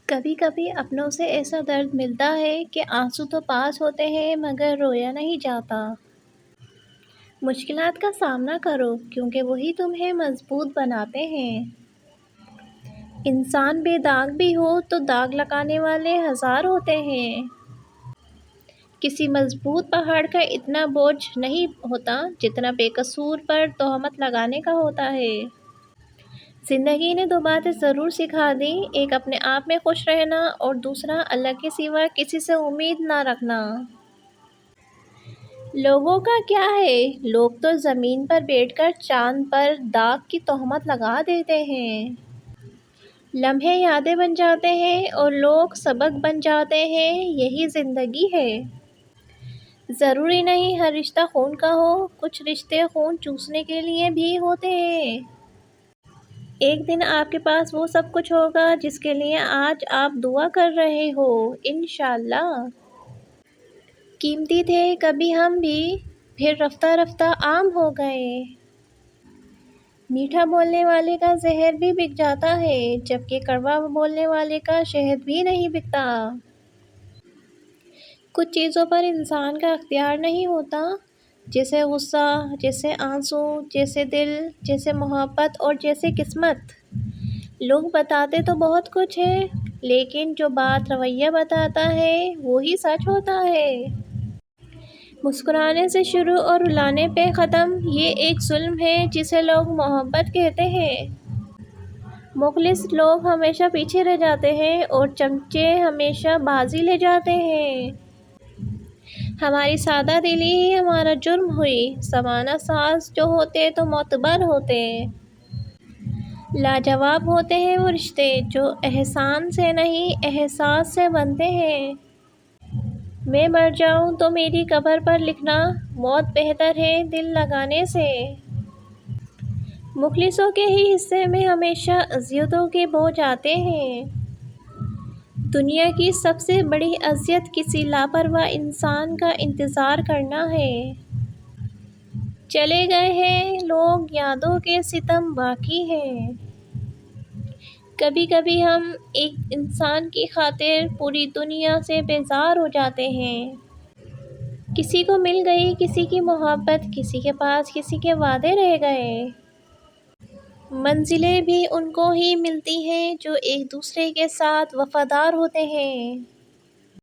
کبھی کبھی اپنوں سے ایسا درد ملتا ہے کہ آنسو تو پاس ہوتے ہیں مگر رویا نہیں جاتا۔ مشکلات کا سامنا کرو کیونکہ وہی تمہیں مضبوط بناتے ہیں۔ انسان بے داغ بھی ہو تو داغ لگانے والے ہزار ہوتے ہیں۔ کسی مضبوط پہاڑ کا اتنا بوجھ نہیں ہوتا جتنا بے قصور پر تہمت لگانے کا ہوتا ہے۔ زندگی نے دو باتیں ضرور سکھا دی، ایک اپنے آپ میں خوش رہنا اور دوسرا اللہ کے سوا کسی سے امید نہ رکھنا۔ لوگوں کا کیا ہے، لوگ تو زمین پر بیٹھ کر چاند پر داغ کی تہمت لگا دیتے ہیں۔ لمحے یادیں بن جاتے ہیں اور لوگ سبق بن جاتے ہیں، یہی زندگی ہے۔ ضروری نہیں ہر رشتہ خون کا ہو، کچھ رشتے خون چوسنے کے لیے بھی ہوتے ہیں۔ ایک دن آپ کے پاس وہ سب کچھ ہوگا جس کے لیے آج آپ دعا کر رہے ہو، انشاءاللہ۔ قیمتی تھے کبھی ہم بھی، پھر رفتہ رفتہ عام ہو گئے۔ میٹھا بولنے والے کا زہر بھی بک جاتا ہے، جبکہ کڑوا بولنے والے کا شہد بھی نہیں بکتا۔ کچھ چیزوں پر انسان کا اختیار نہیں ہوتا، جیسے غصہ، جیسے آنسو، جیسے دل، جیسے محبت اور جیسے قسمت۔ لوگ بتاتے تو بہت کچھ ہے، لیکن جو بات رویہ بتاتا ہے وہی سچ ہوتا ہے۔ مسکرانے سے شروع اور رلانے پہ ختم، یہ ایک ظلم ہے جسے لوگ محبت کہتے ہیں۔ مخلص لوگ ہمیشہ پیچھے رہ جاتے ہیں اور چمچے ہمیشہ بازی لے جاتے ہیں۔ ہماری سادہ دلی ہی ہمارا جرم ہوئی، زمانہ ساز جو ہوتے تو معتبر ہوتے۔ لاجواب ہوتے ہیں وہ رشتے جو احسان سے نہیں احساس سے بنتے ہیں۔ میں مر جاؤں تو میری قبر پر لکھنا، موت بہتر ہے دل لگانے سے۔ مخلصوں کے ہی حصے میں ہمیشہ اذیتوں کے بوجھ آتے ہیں۔ دنیا کی سب سے بڑی اذیت کسی لاپرواہ انسان کا انتظار کرنا ہے۔ چلے گئے ہیں لوگ، یادوں کے ستم باقی ہیں۔ کبھی کبھی ہم ایک انسان کی خاطر پوری دنیا سے بیزار ہو جاتے ہیں۔ کسی کو مل گئی کسی کی محبت، کسی کے پاس کسی کے وعدے رہ گئے۔ منزلیں بھی ان کو ہی ملتی ہیں جو ایک دوسرے کے ساتھ وفادار ہوتے ہیں۔